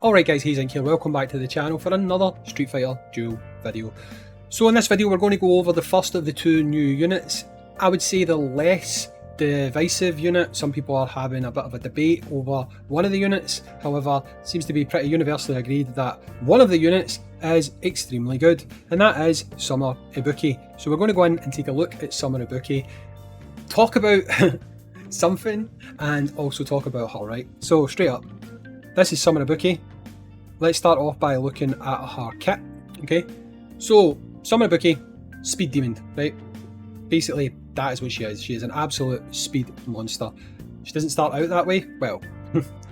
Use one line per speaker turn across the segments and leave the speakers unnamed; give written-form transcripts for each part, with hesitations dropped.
Alright guys, Hayzink here, welcome back to the channel for another Street Fighter Duel video. So in this video we're going to go over the first of the two new units. I would say the less divisive unit. Some people are having a bit of a debate over one of the units, however it seems to be pretty universally agreed that one of the units is extremely good, and that is Summer Ibuki. So we're going to go in and take a look at Summer Ibuki, talk about something, and also talk about her, right? So straight up, this is Summer Ibuki. Let's start off by looking at her kit, okay? So, Summer Ibuki, speed demon, right? Basically, that is what she is. She is an absolute speed monster. She doesn't start out that way. Well,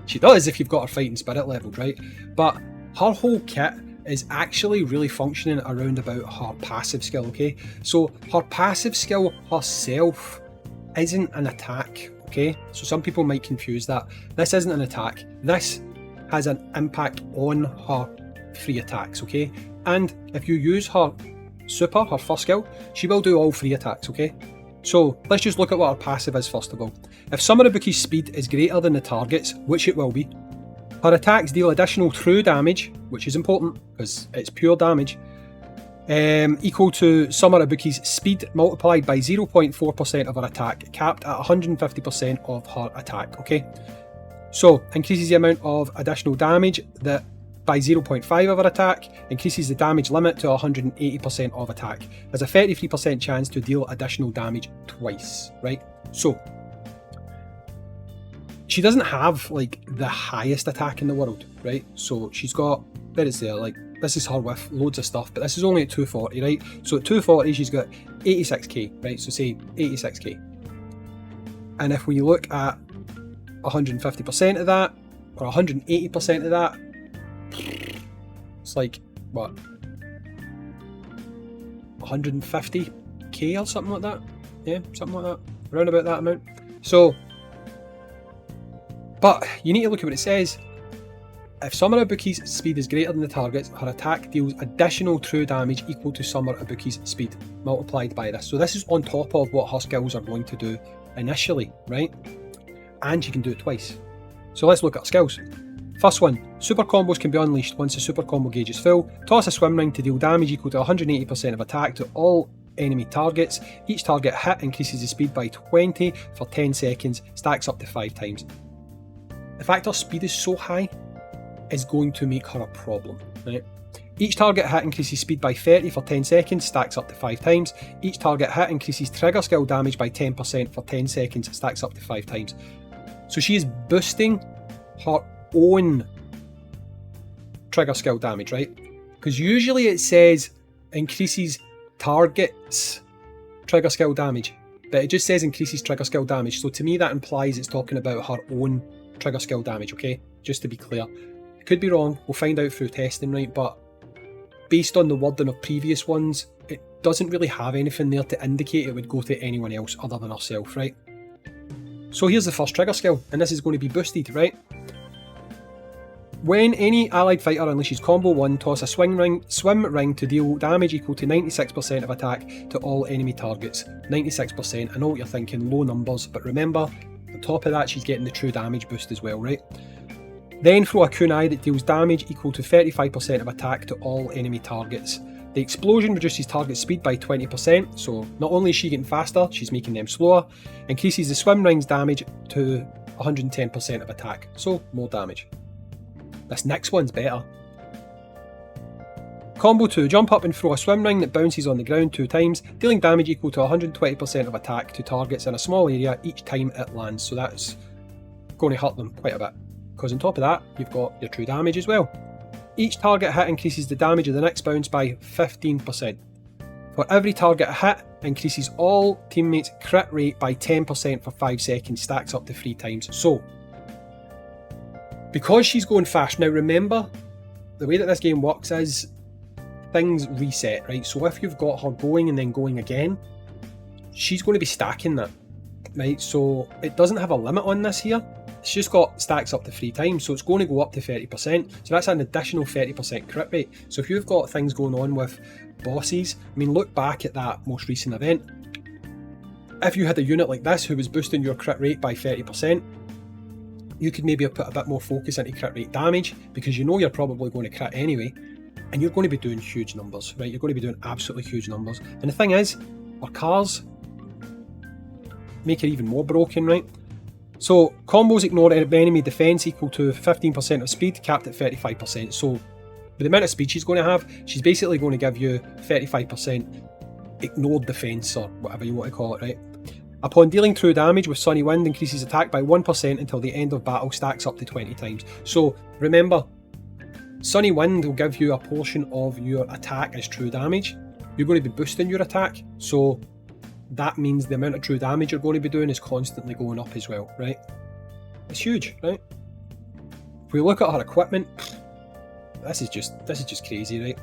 she does if you've got her fighting spirit leveled, right? But her whole kit is actually really functioning around about her passive skill, okay? So, her passive skill herself isn't an attack, okay? So some people might confuse that. This isn't an attack. This has an impact on her free attacks, okay? And if you use her super, her first skill, she will do all free attacks, okay? So let's just look at what her passive is first of all. If Summer Ibuki's speed is greater than the target's, which it will be, her attacks deal additional true damage, which is important because it's pure damage, equal to Summer Ibuki's speed multiplied by 0.4% of her attack, capped at 150% of her attack, okay? So, increases the amount of additional damage that by 0.5 of her attack, increases the damage limit to 180% of attack. There's a 33% chance to deal additional damage twice, right? So, she doesn't have like the highest attack in the world, right? So she's got, there it's there, like this is her with loads of stuff, but this is only at 240, right? So at 240 she's got 86k, right? So say 86k. And if we look at 150% of that, or 180% of that, it's like, what, 150k or something like that? Yeah, something like that, around about that amount. So, but you need to look at what it says. If Summer Ibuki's speed is greater than the target's, her attack deals additional true damage equal to Summer Ibuki's speed, multiplied by this. So this is on top of what her skills are going to do initially, right? And she can do it twice. So let's look at her skills. First one, super combos can be unleashed once the super combo gauge is full. Toss a swim ring to deal damage equal to 180% of attack to all enemy targets. Each target hit increases the speed by 20 for 10 seconds, stacks up to 5 times. The fact her speed is so high is going to make her a problem, right? Each target hit increases speed by 30 for 10 seconds, stacks up to 5 times. Each target hit increases trigger skill damage by 10% for 10 seconds, stacks up to 5 times. So she is boosting her own trigger skill damage, right? Because usually it says increases targets trigger skill damage, but it just says increases trigger skill damage. So to me that implies it's talking about her own trigger skill damage, okay? Just to be clear. Could be wrong, we'll find out through testing, right? But based on the wording of previous ones, it doesn't really have anything there to indicate it would go to anyone else other than herself, right? So here's the first trigger skill, and this is going to be boosted, right? When any allied fighter unleashes combo 1, toss a swim ring to deal damage equal to 96% of attack to all enemy targets. 96%, I know what you're thinking, low numbers, but remember, on top of that she's getting the true damage boost as well, right? Then throw a kunai that deals damage equal to 35% of attack to all enemy targets. The explosion reduces target speed by 20%, so not only is she getting faster, she's making them slower. Increases the swim ring's damage to 110% of attack, so more damage. This next one's better. Combo 2, jump up and throw a swim ring that bounces on the ground 2 times, dealing damage equal to 120% of attack to targets in a small area each time it lands, so that's going to hurt them quite a bit. Because on top of that, you've got your true damage as well. Each target hit increases the damage of the next bounce by 15%. For every target hit, increases all teammates' crit rate by 10% for 5 seconds, stacks up to 3 times. So, because she's going fast, now remember, the way that this game works is things reset, right? So if you've got her going and then going again, she's going to be stacking that, right? So it doesn't have a limit on this here. It's just got stacks up to 3 times, so it's going to go up to 30%. So that's an additional 30% crit rate. So if you've got things going on with bosses, I mean, look back at that most recent event. If you had a unit like this who was boosting your crit rate by 30%, you could maybe put a bit more focus into crit rate damage, because you know you're probably going to crit anyway, and you're going to be doing huge numbers, right? You're going to be doing absolutely huge numbers. And the thing is, our cars make it even more broken, right? So combos ignore enemy defense equal to 15% of speed, capped at 35%. So with the amount of speed she's going to have, she's basically going to give you 35% ignored defense, or whatever you want to call it, right? Upon dealing true damage with Sunny Wind, increases attack by 1% until the end of battle, stacks up to 20 times. So remember, Sunny Wind will give you a portion of your attack as true damage. You're going to be boosting your attack, so that means the amount of true damage you're going to be doing is constantly going up as well, right? It's huge, right? If we look at her equipment, this is just crazy, right?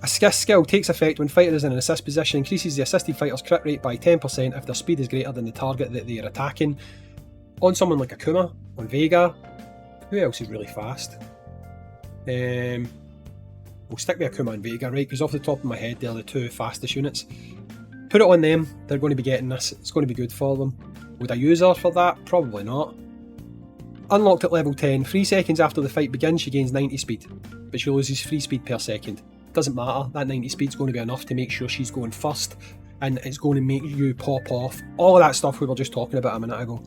Assist skill takes effect when fighter is in an assist position, increases the assisted fighter's crit rate by 10% if their speed is greater than the target that they are attacking. On someone like Akuma, on Vega, who else is really fast? We'll stick with Akuma and Vega, right? Because off the top of my head, they're the two fastest units. Put it on them, they're going to be getting this, it's going to be good for them. Would I use her for that? Probably not. Unlocked at level 10, 3 seconds after the fight begins, she gains 90 speed, but she loses 3 speed per second. Doesn't matter, that 90 speed is going to be enough to make sure she's going first, and it's going to make you pop off all of that stuff we were just talking about a minute ago.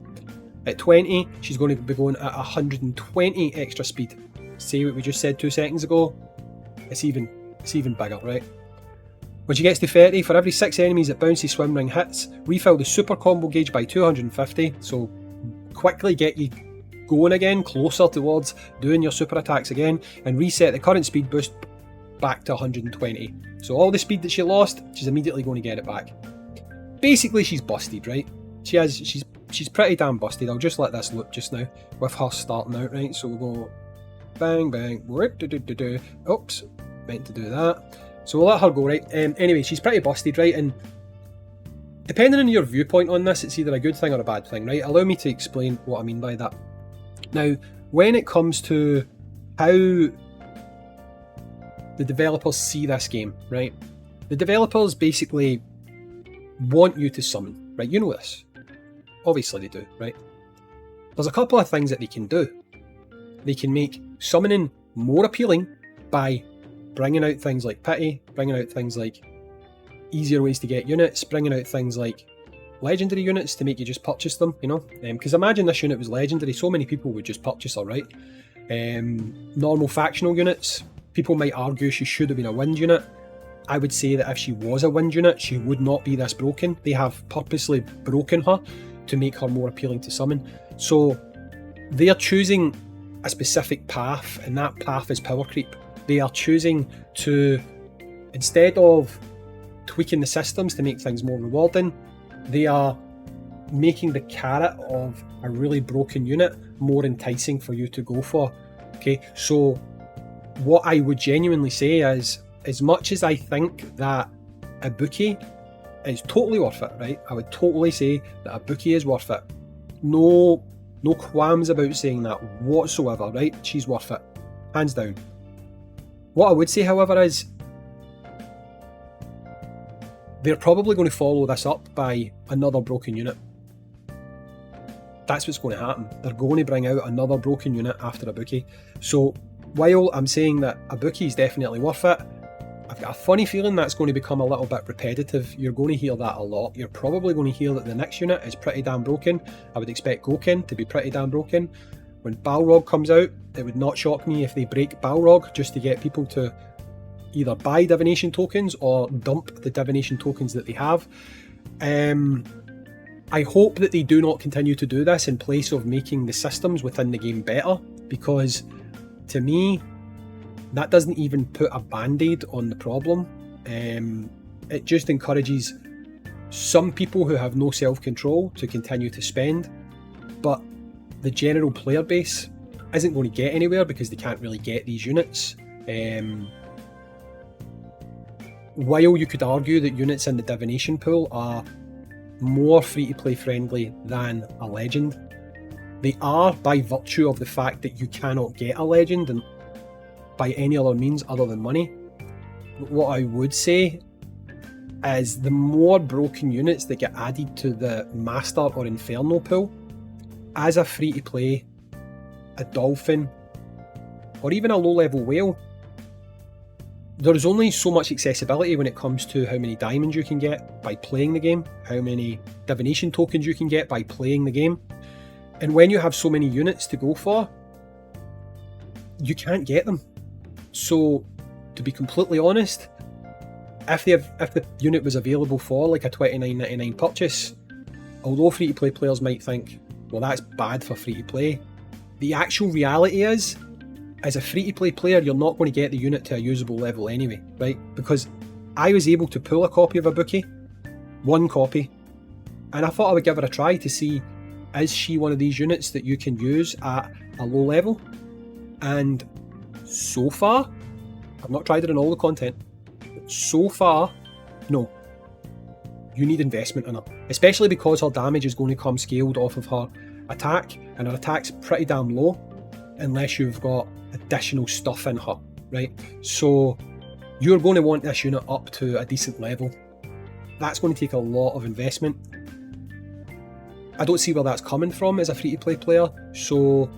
At 20, she's going to be going at 120 extra speed. See what we just said 2 seconds ago? It's even bigger, right? When she gets to 30, for every 6 enemies that Bouncy Swim Ring hits, refill the super combo gauge by 250, so quickly get you going again, closer towards doing your super attacks again, and reset the current speed boost back to 120. So all the speed that she lost, she's immediately going to get it back. Basically, she's busted, right? She's pretty damn busted. I'll just let this loop just now, with her starting out, right? So we'll go bang, bang, oops, meant to do that. So we'll let her go, right? Anyway, she's pretty busted, right? And depending on your viewpoint on this, it's either a good thing or a bad thing, right? Allow me to explain what I mean by that. Now, when it comes to how the developers see this game, right? The developers basically want you to summon, right? You know this. Obviously they do, right? There's a couple of things that they can do. They can make summoning more appealing by bringing out things like pity, bringing out things like easier ways to get units, bringing out things like legendary units to make you just purchase them, you know? Because imagine this unit was legendary, so many people would just purchase her, right? Normal factional units, people might argue she should have been a wind unit. I would say that if she was a wind unit, she would not be this broken. They have purposely broken her to make her more appealing to summon. So they are choosing a specific path, and that path is power creep. They are choosing to, instead of tweaking the systems to make things more rewarding, they are making the carrot of a really broken unit more enticing for you to go for. Okay, so what I would genuinely say is, as much as I think that Ibuki is totally worth it, right? I would totally say that Ibuki is worth it. No qualms about saying that whatsoever, right? She's worth it, hands down. What I would say, however, is they're probably going to follow this up by another broken unit. That's what's going to happen. They're going to bring out another broken unit after Ibuki. So while I'm saying that Ibuki is definitely worth it, I've got a funny feeling that's going to become a little bit repetitive. You're going to hear that a lot. You're probably going to hear that the next unit is pretty damn broken. I would expect Goken to be pretty damn broken. When Balrog comes out, it would not shock me if they break Balrog just to get people to either buy divination tokens or dump the divination tokens that they have. I hope that they do not continue to do this in place of making the systems within the game better, because to me, that doesn't even put a band-aid on the problem. It just encourages some people who have no self-control to continue to spend, but the general player base isn't going to get anywhere because they can't really get these units. While you could argue that units in the divination pool are more free-to-play friendly than a legend, they are by virtue of the fact that you cannot get a legend and by any other means other than money. What I would say is the more broken units that get added to the Master or Inferno pool, as a free-to-play a dolphin, or even a low-level whale, there is only so much accessibility when it comes to how many diamonds you can get by playing the game, how many divination tokens you can get by playing the game. And when you have so many units to go for, you can't get them. So, to be completely honest, if the unit was available for like a $29.99 purchase, although free-to-play players might think, well, that's bad for free-to-play, the actual reality is, as a free-to-play player, you're not going to get the unit to a usable level anyway, right? Because I was able to pull a copy of Ibuki, one copy, and I thought I would give her a try to see, is she one of these units that you can use at a low level? And so far, I've not tried it in all the content, but so far, no. You need investment in her, especially because her damage is going to come scaled off of her attack, and her attack's pretty damn low unless you've got additional stuff in her, right? So you're going to want this unit up to a decent level. That's going to take a lot of investment. I don't see where that's coming from as a free-to-play player, so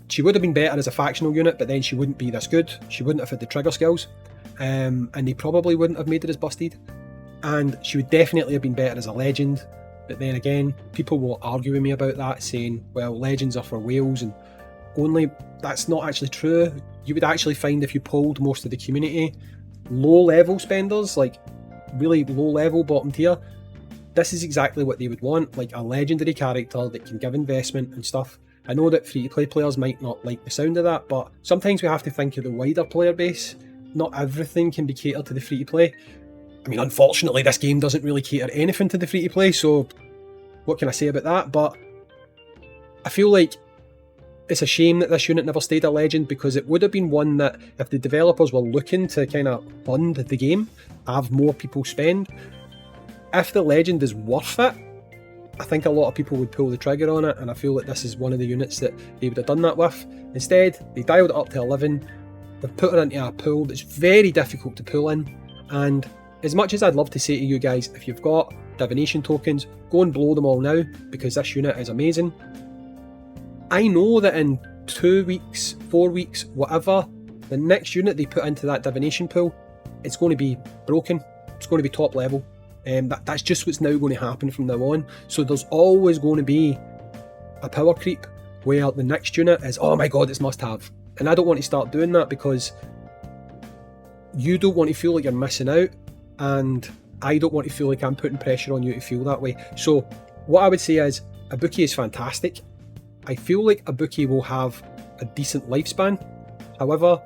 she would have been better as a factional unit, but then she wouldn't be this good. She wouldn't have had the trigger skills, and they probably wouldn't have made her as busted. And she would definitely have been better as a legend, but then again, people will argue with me about that, saying, well, legends are for whales, and only that's not actually true. You would actually find if you polled most of the community, low level spenders, like really low level bottom tier, this is exactly what they would want, like a legendary character that can give investment and stuff. I know that free-to-play players might not like the sound of that, but sometimes we have to think of the wider player base. Not everything can be catered to the free-to-play. I mean, unfortunately, this game doesn't really cater anything to the free-to-play, so what can I say about that? But I feel like it's a shame that this unit never stayed a legend, because it would have been one that, if the developers were looking to kind of fund the game, have more people spend, if the legend is worth it, I think a lot of people would pull the trigger on it, and I feel like this is one of the units that they would have done that with. Instead, they dialed it up to 11, they've put her into a pool that's very difficult to pull in, and as much as I'd love to say to you guys, if you've got divination tokens, go and blow them all now, because this unit is amazing. I know that in 2 weeks, 4 weeks, whatever, the next unit they put into that divination pool, it's going to be broken, it's going to be top level. That's just what's now going to happen from now on. So there's always going to be a power creep where the next unit is, oh my god, it's must have. And I don't want to start doing that, because you don't want to feel like you're missing out, and I don't want to feel like I'm putting pressure on you to feel that way. So what I would say is, Ibuki is fantastic. I feel like Ibuki will have a decent lifespan. However,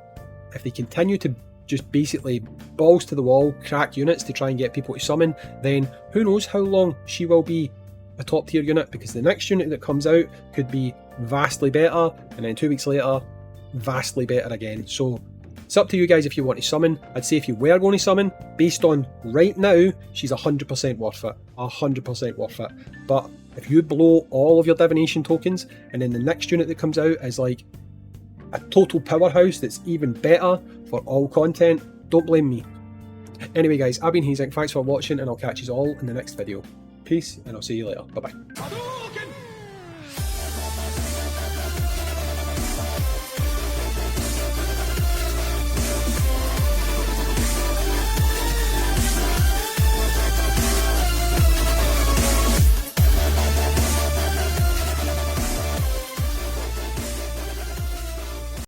if they continue to just basically balls to the wall, crack units to try and get people to summon, then who knows how long she will be a top tier unit, because the next unit that comes out could be vastly better, and then 2 weeks later, vastly better again. So it's up to you guys if you want to summon. I'd say if you were going to summon, based on right now, she's 100% worth it. 100% worth it. But if you blow all of your divination tokens, and then the next unit that comes out is like a total powerhouse that's even better for all content, don't blame me. Anyway guys, I've been Hayzink, thanks for watching, and I'll catch you all in the next video. Peace, and I'll see you later. Bye bye.